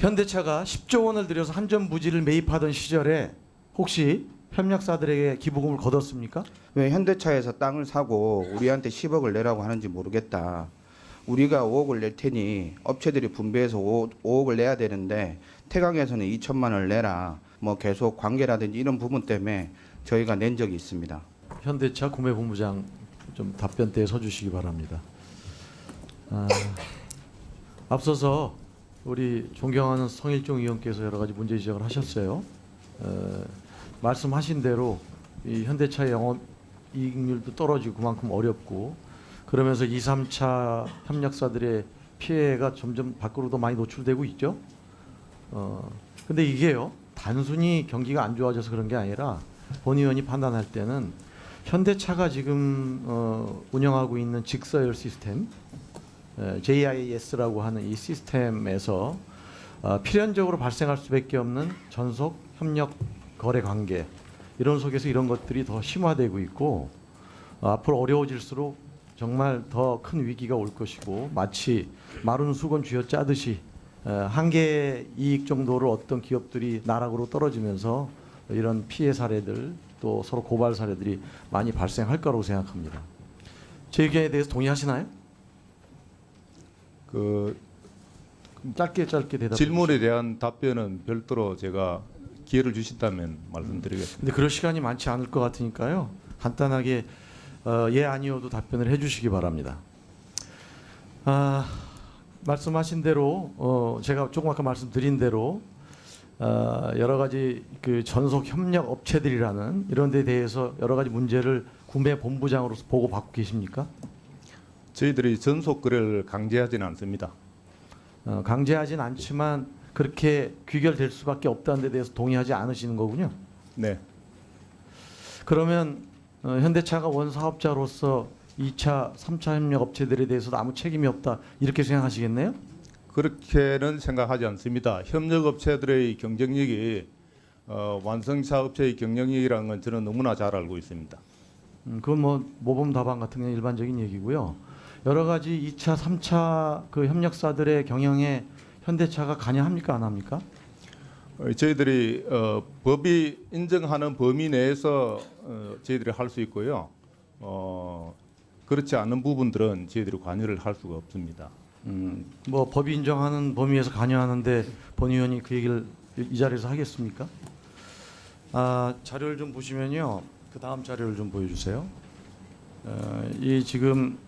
현대차가 10조 원을 들여서 한전 부지를 매입하던 시절에 혹시 협력사들에게 기부금을 거뒀습니까? 왜 현대차에서 땅을 사고 우리한테 10억을 내라고 하는지 모르겠다. 우리가 5억을 낼 테니 업체들이 분배해서 5억을 내야 되는데 태강에서는 2천만 원을 내라. 뭐 계속 관계라든지 이런 부분 때문에 저희가 낸 적이 있습니다. 현대차 구매본부장 좀 답변대에 서주시기 바랍니다. 앞서서 우리 존경하는 성일종 의원께서 여러 가지 문제 지적을 하셨어요. 말씀하신 대로 이 현대차 영업이익률도 떨어지고 그만큼 어렵고 그러면서 2, 3차 협력사들의 피해가 점점 밖으로도 많이 노출되고 있죠. 근데 이게요 단순히 경기가 안 좋아져서 그런 게 아니라 본 의원이 판단할 때는 현대차가 지금 운영하고 있는 직서열 시스템 JIS라고 하는 이 시스템에서 필연적으로 발생할 수밖에 없는 전속 협력 거래 관계 이런 속에서 이런 것들이 더 심화되고 있고 앞으로 어려워질수록 정말 더 큰 위기가 올 것이고 마치 마른 수건 쥐어짜듯이 한계 이익 정도를 어떤 기업들이 나락으로 떨어지면서 이런 피해 사례들 또 서로 고발 사례들이 많이 발생할 거라고 생각합니다. 제 의견에 대해서 동의하시나요? 짧게 대답해 질문에 대한 답변은 별도로 제가 기회를 주신다면 말씀드리겠습니다. 근데 그럴 시간이 많지 않을 것 같으니까요. 간단하게 예 아니오도 답변을 해주시기 바랍니다. 말씀하신 대로 제가 조금 아까 말씀드린 대로 여러 가지 그 전속 협력 업체들이라는 이런 데 대해서 여러 가지 문제를 구매 본부장으로서 보고 받고 계십니까? 저희들이 전속 거래를 강제하지는 않습니다. 강제하진 않지만 그렇게 귀결될 수밖에 없다는 데 대해서 동의하지 않으시는 거군요. 네. 그러면 현대차가 원사업자로서 2차, 3차 협력 업체들에 대해서도 아무 책임이 없다 이렇게 생각하시겠네요? 그렇게는 생각하지 않습니다. 협력업체들의 경쟁력이 완성차 업체의 경쟁력이라는 건 저는 너무나 잘 알고 있습니다. 그건 뭐 모범답안 같은 게 일반적인 얘기고요. 여러 가지 2차, 3차 그 협력사들의 경영에 현대차가 관여합니까 안 합니까? 저희들이 법이 인정하는 범위 내에서 저희들이 할 수 있고요. 그렇지 않은 부분들은 저희들이 관여를 할 수가 없습니다. 뭐 법이 인정하는 범위에서 관여하는데 본 의원이 그 얘기를 이 자리에서 하겠습니까? 자료를 좀 보시면요. 그 다음 자료를 좀 보여주세요. 이 지금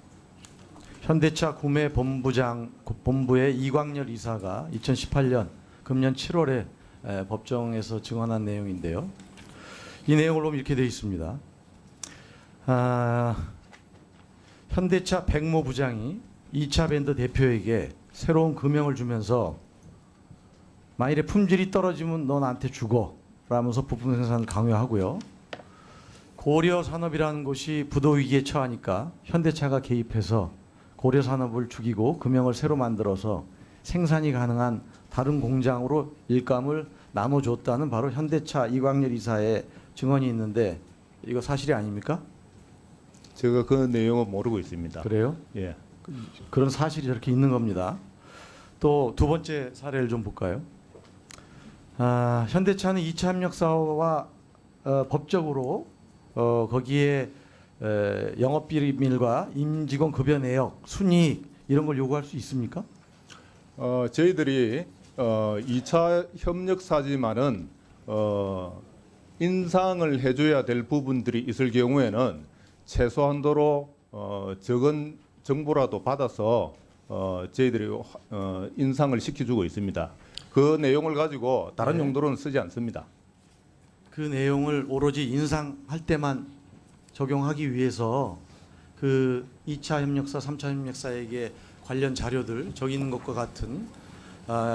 현대차 구매 본부의 이광열 이사가 2018년 금년 7월에 법정에서 증언한 내용인데요. 이 내용을 보면 이렇게 되어 있습니다. 현대차 백모 부장이 2차 밴드 대표에게 새로운 금형을 주면서 만일에 품질이 떨어지면 너 나한테 죽어 라면서 부품 생산을 강요하고요. 고려산업이라는 곳이 부도 위기에 처하니까 현대차가 개입해서 고려산업을 죽이고 금형을 새로 만들어서 생산이 가능한 다른 공장으로 일감을 나눠줬다는 바로 현대차 이광열 이사의 증언이 있는데 이거 사실이 아닙니까? 제가 그 내용은 모르고 있습니다. 그래요? 예. 그런 사실이 저렇게 있는 겁니다. 또 두 번째 사례를 좀 볼까요? 현대차는 2차 협력 사업과 법적으로 거기에 영업 비밀과 임직원 급여 내역, 순이익 이런 걸 요구할 수 있습니까? 저희들이 2차 협력사지만은 인상을 해줘야 될 부분들이 있을 경우에는 최소한도로 적은 정보라도 받아서 저희들이 인상을 시켜주고 있습니다. 그 내용을 가지고 다른 용도로는 쓰지 않습니다. 그 내용을 오로지 인상할 때만 적용하기 위해서 그 2차 협력사, 3차 협력사에게 관련 자료들 저기 있는 것과 같은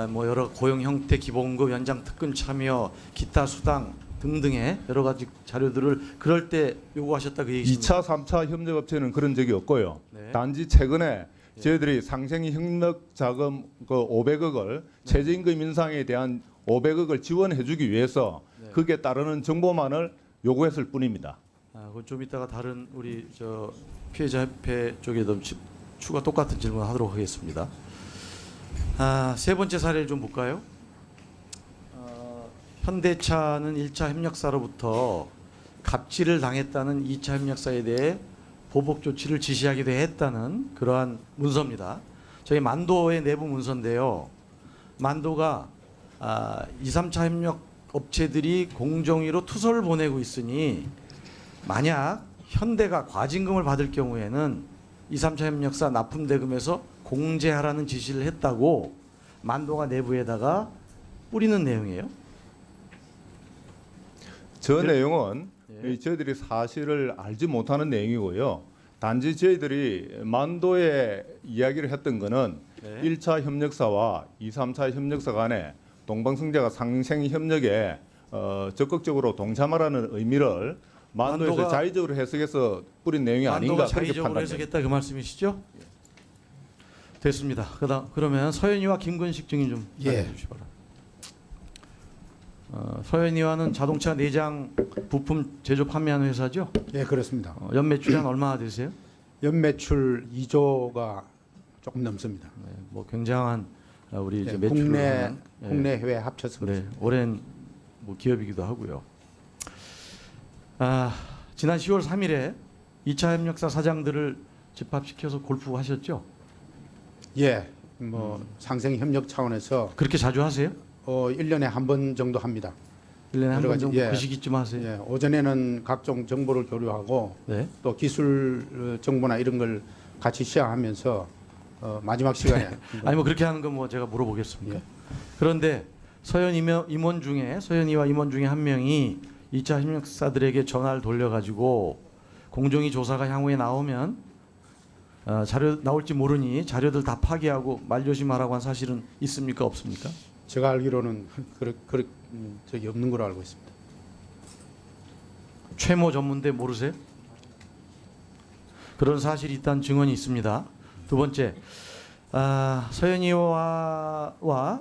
뭐 여러 고용 형태, 기본급, 연장 특근 참여, 기타 수당 등등의 여러 가지 자료들을 그럴 때 요구하셨다 그 얘기입니다. 2차, 3차 협력업체는 그런 적이 없고요. 네. 단지 최근에 저희들이 상생이 협력 자금 그 500억을 최저임금 인상에 대한 500억을 지원해주기 위해서 그게 따르는 정보만을 요구했을 뿐입니다. 그건 좀 이따가 다른 우리 저 피해자 협회 쪽에도 추가 똑같은 질문 하도록 하겠습니다. 세 번째 사례를 좀 볼까요? 현대차는 1차 협력사로부터 갑질을 당했다는 2차 협력사에 대해 보복 조치를 지시하기도 했다는 그러한 문서입니다. 저희 만도의 내부 문서인데요. 만도가 2, 3차 협력 업체들이 공정위로 투서를 보내고 있으니 만약 현대가 과징금을 받을 경우에는 2, 3차 협력사 납품대금에서 공제하라는 지시를 했다고 만도가 내부에다가 뿌리는 내용이에요. 저 내용은 예. 저희들이 사실을 알지 못하는 내용이고요. 단지 저희들이 만도에 이야기를 했던 거는 네. 1차 협력사와 2, 3차 협력사 간에 동방성자가 상생 협력에 적극적으로 동참하라는 의미를 만도에서 만도가- 자의적으로 해석해서 뿌린 내용이 만도가 아닌가 그렇게 자의적으로 판단됩니다. 해석했다 그 말씀이시죠? 됐습니다. 그러면 서현이와 김근식 증인 좀 예. 말해 주시기 바랍니다. 서현이와는 자동차 내장 부품 제조 판매하는 회사죠? 예, 그렇습니다. 연매출이 한 얼마나 되세요? 연매출 2조가 조금 넘습니다. 네, 뭐 굉장한 우리 이제 예, 매출을 국내 하는, 예, 국내 해외 합쳐서 네, 오랜 뭐 기업이기도 하고요. 지난 10월 3일에 2차 협력사 사장들을 집합시켜서 골프 하셨죠? 예, 뭐 상생 협력 차원에서 그렇게 자주 하세요? 1년에 한 번 정도 합니다. 1년에 한 여러 번 가지, 정도 예. 그 시기쯤 하세요? 예, 오전에는 각종 정보를 교류하고 네. 또 기술 정보나 이런 걸 같이 시행하면서 마지막 시간에 아니 뭐 그렇게 하는 건 뭐 제가 물어보겠습니다. 예. 그런데 임원 중에 서현이와 임원 중에 한 명이 2차 협력사들에게 전화를 돌려가지고 공정위 조사가 향후에 나오면 자료 나올지 모르니 자료들 다 파기하고 말조심하라고 한 사실은 있습니까 없습니까? 제가 알기로는 적이 없는 걸로 알고 있습니다. 최모 전문대 모르세요? 그런 사실이 있다는 증언이 있습니다. 두 번째, 서현이와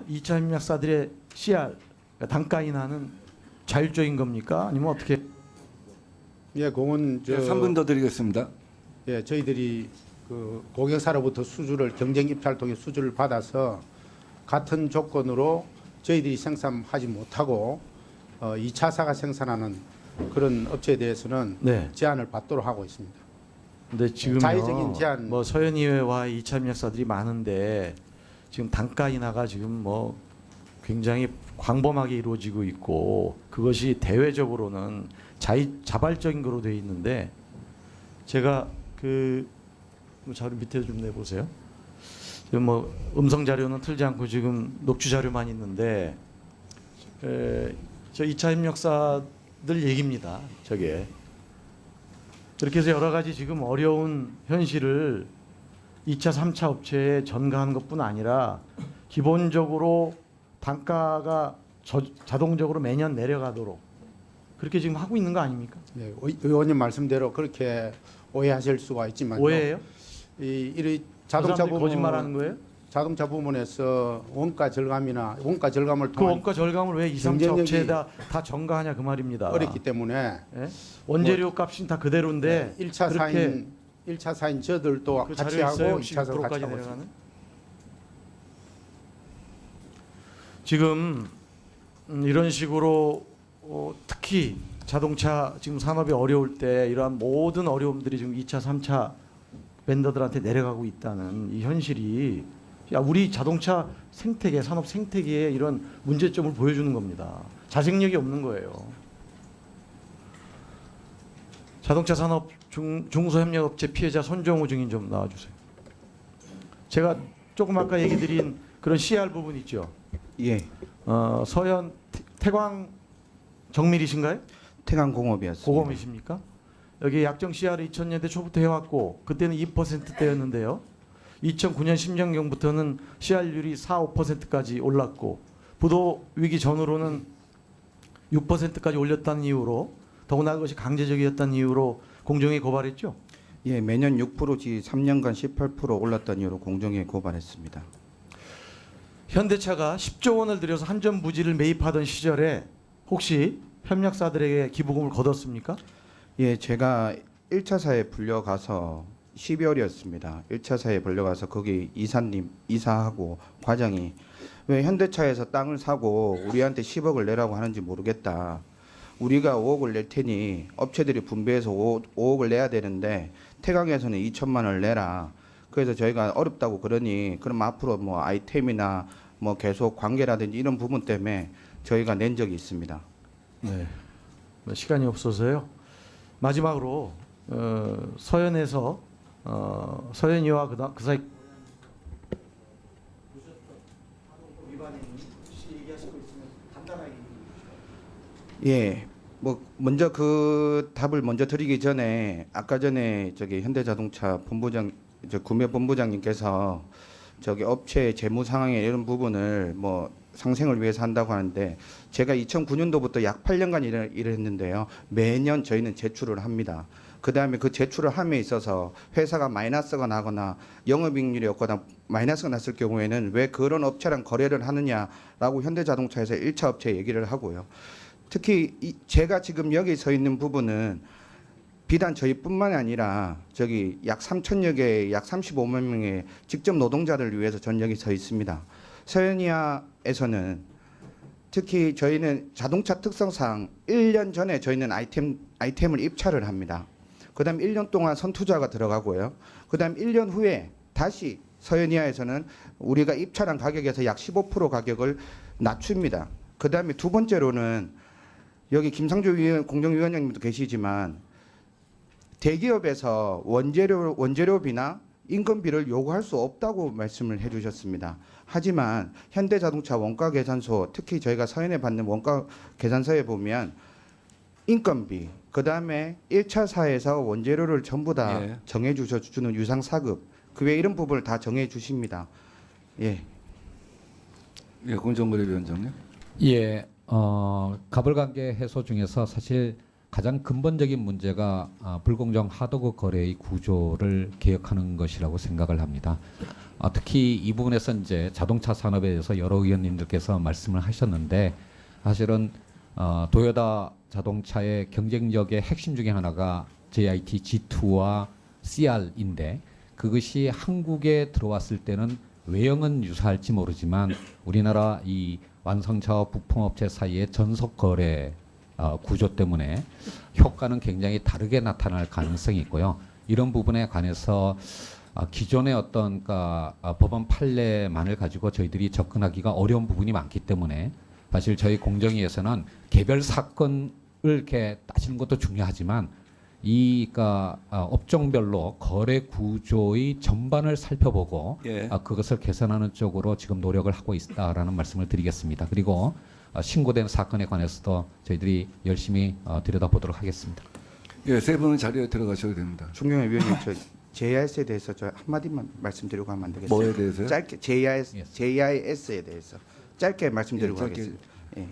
2차 협력사들의 CR 그러니까 단가 인하는 자율적인 겁니까? 아니면 어떻게? 예, 그건 3분 더 드리겠습니다. 예, 저희들이 그 고객사로부터 수주를 경쟁 입찰 통해 수주를 받아서 같은 조건으로 저희들이 생산하지 못하고 2차사가 생산하는 그런 업체에 대해서는 네. 제한을 받도록 하고 있습니다. 근데 지금요. 자의적인 제한. 뭐 서현이와 2차 협력사들이 많은데 지금 단가 인하가 지금 뭐 굉장히 광범하게 이루어지고 있고 그것이 대외적으로는 자발적인 거로 돼 있는데 제가 그 자료 밑에 좀 내보세요. 지금 뭐 음성 자료는 틀지 않고 지금 녹취 자료만 있는데 저 2차 협력사들 얘기입니다. 저게 그렇게 해서 여러 가지 지금 어려운 현실을 2차, 3차 업체에 전가하는 것뿐 아니라 기본적으로 단가가 자동적으로 매년 내려가도록 그렇게 지금 하고 있는 거 아닙니까? 예, 의원님 말씀대로 그렇게 오해하실 수가 있지만 오해예요? 이 그 자동차 사람들이 부분 거짓말하는 거예요? 자동차 부분에서 원가 절감이나 원가 절감을 그 통한 원가 절감을 왜 2, 3차 경쟁력이 업체에다 다 전가하냐 그 말입니다. 어렵기 때문에 예? 원재료 값은 다 그대로인데 1차 그렇게 사인 1차 사인 저들도 그 같이 자료 있어요? 하고 2차 사인 60%까지 같이 하고 내려가는? 있습니다. 지금 이런 식으로 특히 자동차 지금 산업이 어려울 때 이러한 모든 어려움들이 지금 2차, 3차 벤더들한테 내려가고 있다는 이 현실이 우리 자동차 생태계, 산업 생태계의 이런 문제점을 보여주는 겁니다. 자생력이 없는 거예요. 자동차 산업 중소협력업체 피해자 손정우 증인 좀 나와주세요. 제가 조금 아까 얘기 드린 그런 CR 부분 있죠. 예, 서현 태광 정밀이신가요? 태강공업이었습니다. 고검이십니까? 여기 약정 CR을 2000년대 초부터 해왔고 그때는 2%대였는데요. 2009년 10년경부터는 CR율이 4, 5%까지 올랐고 부도 위기 전후로는 6%까지 올렸다는 이유로 더구나 그것이 강제적이었다는 이유로 공정위 고발했죠. 예, 매년 6%지 3년간 18% 올랐다는 이유로 공정위에 고발했습니다. 현대차가 10조 원을 들여서 한전 부지를 매입하던 시절에 혹시 협력사들에게 기부금을 거뒀습니까? 예, 제가 1차사에 불려가서 12월이었습니다. 1차사에 불려가서 거기 이사하고 과장이 왜 현대차에서 땅을 사고 우리한테 10억을 내라고 하는지 모르겠다. 우리가 5억을 낼 테니 업체들이 분배해서 5억을 내야 되는데 태강에서는 2천만 원을 내라. 그래서 저희가 어렵다고 그러니 그럼 앞으로 뭐 아이템이나 뭐 계속 관계라든지 이런 부분 때문에 저희가 낸 적이 있습니다. 네. 시간이 없어서요. 마지막으로 서현에서 서현이와 그 사이 예. 뭐 먼저 그 답을 먼저 드리기 전에 아까 전에 저기 현대자동차 본부장 구매 본부장님께서 저기 업체 재무 상황에 이런 부분을 뭐 상생을 위해서 한다고 하는데 제가 2009년도부터 약 8년간 일을 했는데요. 매년 저희는 제출을 합니다. 그다음에 그 제출을 함에 있어서 회사가 마이너스가 나거나 영업이익률이 없거나 마이너스가 났을 경우에는 왜 그런 업체랑 거래를 하느냐라고 현대자동차에서 1차 업체 얘기를 하고요. 특히 제가 지금 여기 서 있는 부분은 비단 저희뿐만이 아니라 저기 약 3천여 개의 약 35만 명의 직접 노동자들을 위해서 전 여기 서 있습니다. 서현이아에서는 특히 저희는 자동차 특성상 1년 전에 저희는 아이템을 입찰을 합니다. 그다음 1년 동안 선투자가 들어가고요. 그다음 1년 후에 다시 서현이아에서는 우리가 입찰한 가격에서 약 15% 가격을 낮춥니다. 그다음에 두 번째로는 여기 김상조 공정위원장님도 계시지만 대기업에서 원재료비나 인건비를 요구할 수 없다고 말씀을 해주셨습니다. 하지만 현대자동차 원가계산서 특히 저희가 서현에 받는 원가계산서에 보면 인건비 그다음에 1차사에서 원재료를 전부 다 예. 정해주는 유상사급 그 외 이런 부분을 다 정해주십니다. 예. 예, 공정거래위원장님. 예, 가불관계 해소 중에서 사실 가장 근본적인 문제가 불공정 하도급 거래의 구조를 개혁하는 것이라고 생각을 합니다. 특히 이 부분에서 이제 자동차 산업에 대해서 여러 의원님들께서 말씀을 하셨는데 사실은 도요타 자동차의 경쟁력의 핵심 중에 하나가 JIT G2와 CR인데 그것이 한국에 들어왔을 때는 외형은 유사할지 모르지만 우리나라 이 완성차와 부품업체 사이의 전속 거래 구조 때문에 효과는 굉장히 다르게 나타날 가능성이 있고요. 이런 부분에 관해서 기존의 어떤 법원 판례만을 가지고 저희들이 접근하기가 어려운 부분이 많기 때문에 사실 저희 공정위에서는 개별 사건을 이렇게 따지는 것도 중요하지만 이 업종별로 거래 구조의 전반을 살펴보고 예. 그것을 개선하는 쪽으로 지금 노력을 하고 있다라는 말씀을 드리겠습니다. 그리고 신고된 사건에 관해서도 저희들이 열심히 들여다보도록 하겠습니다. 예, 세 분은 자리에 들어가셔도 됩니다. 존경의 위원님, 저 JIS에 대해서 저 한마디만 말씀드리고 하면 안 되겠어요? 뭐에 대해서요? 짧게 JIS에 대해서 짧게 말씀드리고 예, 짧게. 하겠습니다. 예.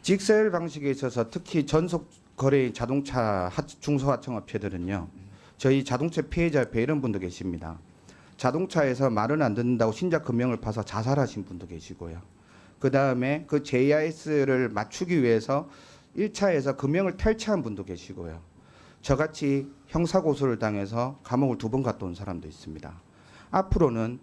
직서열 방식에 있어서 특히 전속 거래 자동차 중소하청 업체들은요. 저희 자동차 피해자 옆에 이런 분도 계십니다. 자동차에서 말은 안 듣는다고 신작 금형을 파서 자살하신 분도 계시고요. 그다음에 그 JIS를 맞추기 위해서 1차에서 금형을 탈취한 분도 계시고요. 저같이 형사고소를 당해서 감옥을 2번 갔다 온 사람도 있습니다. 앞으로는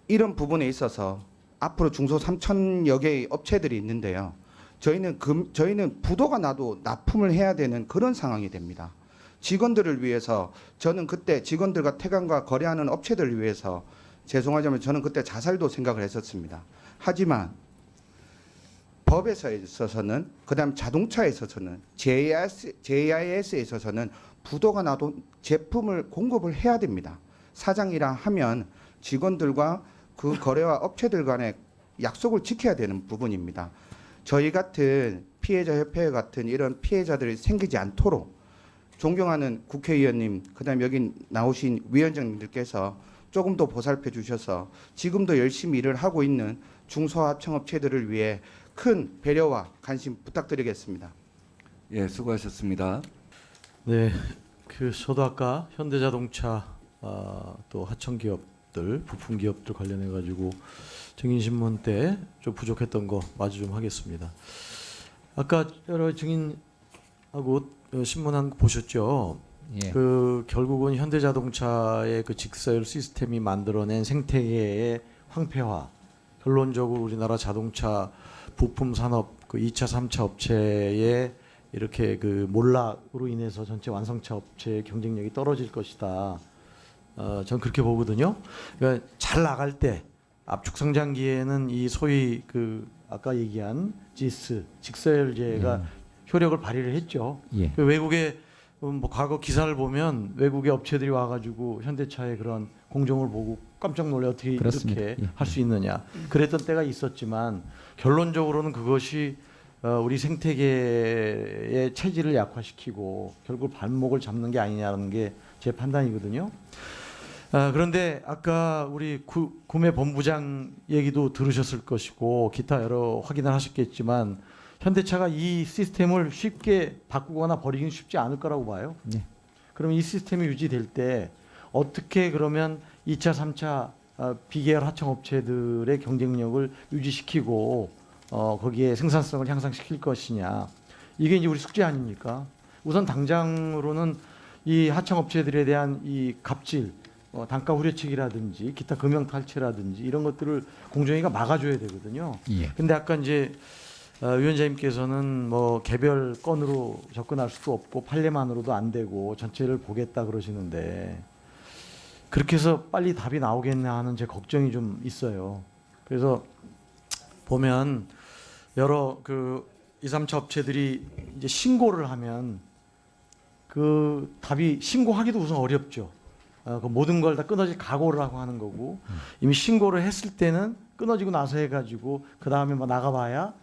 이런 부분에 있어서 앞으로 중소 3천여 개의 업체들이 있는데요. 저희는 부도가 나도 납품을 해야 되는 그런 상황이 됩니다. 직원들을 위해서 저는 그때 직원들과 태강과 거래하는 업체들을 위해서 죄송하지만 저는 그때 자살도 생각을 했었습니다. 하지만 법에서 있어서는 그다음 자동차에 있어서는 JIS에 있어서는 부도가 나도 제품을 공급을 해야 됩니다. 사장이라 하면 직원들과 그 거래와 업체들 간의 약속을 지켜야 되는 부분입니다. 저희 같은 피해자 협회 같은 이런 피해자들이 생기지 않도록 존경하는 국회의원님, 그다음 여기 나오신 위원장님들께서 조금 더 보살펴 주셔서 지금도 열심히 일을 하고 있는 중소하청업체들을 위해 큰 배려와 관심 부탁드리겠습니다. 예, 수고하셨습니다. 네, 저도 아까 현대자동차 또 하청기업들, 부품기업들 관련해 가지고 증인신문 때 좀 부족했던 거 마주 좀 하겠습니다. 아까 여러 증인하고 신문 한 거 보셨죠? 예. 결국은 현대자동차의 그 직서열 시스템이 만들어낸 생태계의 황폐화, 결론적으로 우리나라 자동차 부품 산업 그 2차, 3차 업체의 이렇게 그 몰락으로 인해서 전체 완성차 업체의 경쟁력이 떨어질 것이다. 전 그렇게 보거든요. 그러니까 잘 나갈 때 압축 성장기에는 이 소위 그 아까 얘기한 지스 직서열제가 효력을 발휘를 했죠. 예. 그 외국의 뭐 과거 기사를 보면 외국의 업체들이 와가지고 현대차의 그런 공정을 보고 깜짝 놀래 어떻게 그렇습니다. 이렇게 예. 할 수 있느냐 그랬던 때가 있었지만 결론적으로는 그것이 우리 생태계의 체질을 약화시키고 결국 발목을 잡는 게 아니냐는 게 제 판단이거든요. 그런데 아까 우리 구매 본부장 얘기도 들으셨을 것이고 기타 여러 확인을 하셨겠지만 현대차가 이 시스템을 쉽게 바꾸거나 버리기는 쉽지 않을 거라고 봐요. 네. 그럼 이 시스템이 유지될 때 어떻게 그러면 2차, 3차 비계열 하청업체들의 경쟁력을 유지시키고 거기에 생산성을 향상시킬 것이냐. 이게 이제 우리 숙제 아닙니까? 우선 당장으로는 이 하청업체들에 대한 이 갑질, 단가 후려치기라든지 기타 금융 탈취라든지 이런 것들을 공정위가 막아줘야 되거든요. 예. 근데 아까 이제 위원장님께서는 뭐 개별 건으로 접근할 수도 없고 판례만으로도 안 되고 전체를 보겠다 그러시는데 그렇게 해서 빨리 답이 나오겠나 하는 제 걱정이 좀 있어요. 그래서 보면 여러 그 2, 3차 업체들이 이제 신고를 하면 그 답이 신고하기도 우선 어렵죠. 그 모든 걸 다 끊어질 각오를 하고 하는 거고 이미 신고를 했을 때는 끊어지고 나서 해가지고 그 다음에 뭐 나가봐야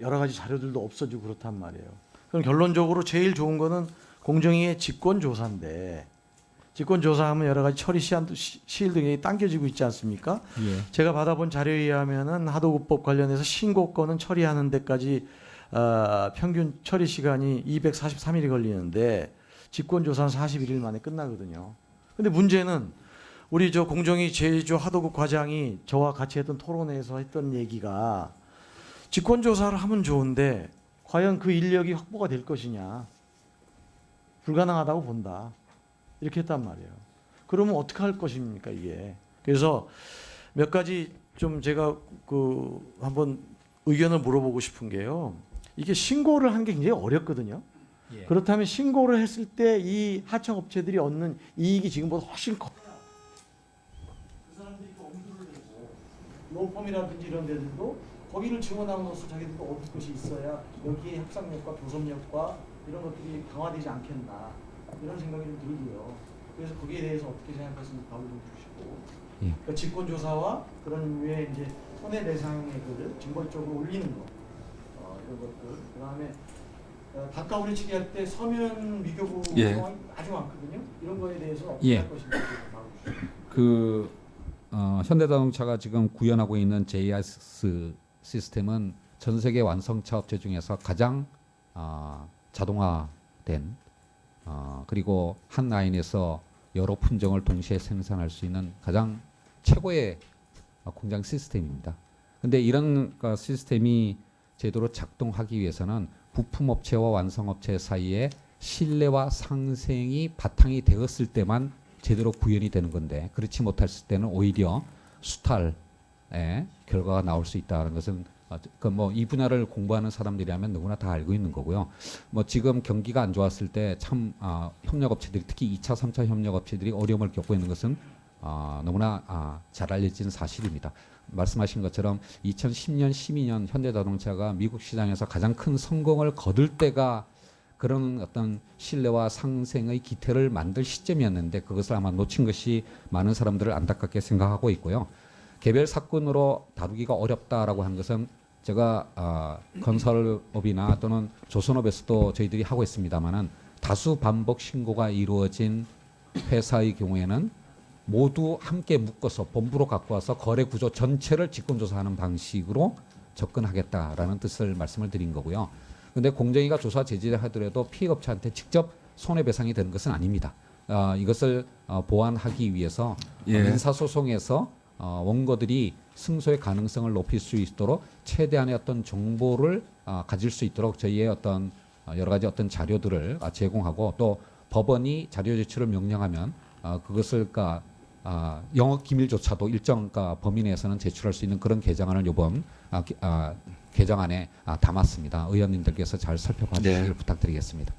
여러 가지 자료들도 없어지고 그렇단 말이에요. 그럼 결론적으로 제일 좋은 거는 공정위의 직권조사인데 직권조사하면 여러 가지 처리 시일 등이 당겨지고 있지 않습니까? 예. 제가 받아본 자료에 의하면은 하도급법 관련해서 신고건은 처리하는 데까지 평균 처리 시간이 243일이 걸리는데 직권조사는 41일 만에 끝나거든요. 근데 문제는 우리 저 공정위 제조 하도급 과장이 저와 같이 했던 토론회에서 했던 얘기가 직권조사를 하면 좋은데 과연 그 인력이 확보가 될 것이냐 불가능하다고 본다 이렇게 했단 말이에요. 그러면 어떻게 할 것입니까 이게? 그래서 몇 가지 좀 제가 그 한번 의견을 물어보고 싶은 게요. 이게 신고를 하는 게 굉장히 어렵거든요. 예. 그렇다면 신고를 했을 때 이 하청업체들이 얻는 이익이 지금보다 훨씬 커요. 그 사람들이 또 엄두를 내고 로펌이라든지 이런 데들도 거기를 증언함으로써 자기들도 얻을 것이 있어야 여기에 협상력과 교섭력과 이런 것들이 강화되지 않겠나 이런 생각이 좀 들고요. 그래서 거기에 대해서 어떻게 생각하시는지 답을 좀 주시고 예. 그러니까 직권조사와 그런 류의 이제 손해배상의 그 징벌적으로 올리는 거 이런 것들 그다음에 단가 우리치기 할 때 서면 미교부 예. 상황이 아주 많거든요. 이런 거에 대해서 어떻게 예. 할 것인지 좀 말해주시죠. 그 현대자동차가 지금 구현하고 있는 JS 시스템은 전 세계 완성차 업체 중에서 가장 자동화된 그리고 한 라인에서 여러 품종을 동시에 생산할 수 있는 가장 최고의 공장 시스템입니다. 근데 이런 시스템이 제대로 작동하기 위해서는 부품업체와 완성업체 사이에 신뢰와 상생이 바탕이 되었을 때만 제대로 구현이 되는 건데 그렇지 못했을 때는 오히려 수탈의 결과가 나올 수 있다는 것은 이 분야를 공부하는 사람들이라면 누구나 다 알고 있는 거고요. 뭐 지금 경기가 안 좋았을 때 참 협력업체들이 특히 2차, 3차 협력업체들이 어려움을 겪고 있는 것은 너무나 잘 알려진 사실입니다. 말씀하신 것처럼 2010년, 12년 현대자동차가 미국 시장에서 가장 큰 성공을 거둘 때가 그런 어떤 신뢰와 상생의 기틀을 만들 시점이었는데 그것을 아마 놓친 것이 많은 사람들을 안타깝게 생각하고 있고요. 개별 사건으로 다루기가 어렵다라고 하는 것은 제가 건설업이나 또는 조선업에서도 저희들이 하고 있습니다만은 다수 반복 신고가 이루어진 회사의 경우에는 모두 함께 묶어서 본부로 갖고 와서 거래 구조 전체를 직권조사하는 방식으로 접근하겠다라는 뜻을 말씀을 드린 거고요. 그런데 공정위가 조사 제지를 하더라도 피해업체한테 직접 손해배상이 되는 것은 아닙니다. 이것을 보완하기 위해서 예. 민사소송에서 원고들이 승소의 가능성을 높일 수 있도록 최대한의 어떤 정보를 가질 수 있도록 저희의 어떤 여러 가지 어떤 자료들을 제공하고 또 법원이 자료 제출을 명령하면 그것을 영업 기밀조차도 일정 범위 내에서는 제출할 수 있는 그런 개정안을 이번 개정안에 담았습니다. 의원님들께서 잘 살펴봐 주시길 네. 부탁드리겠습니다.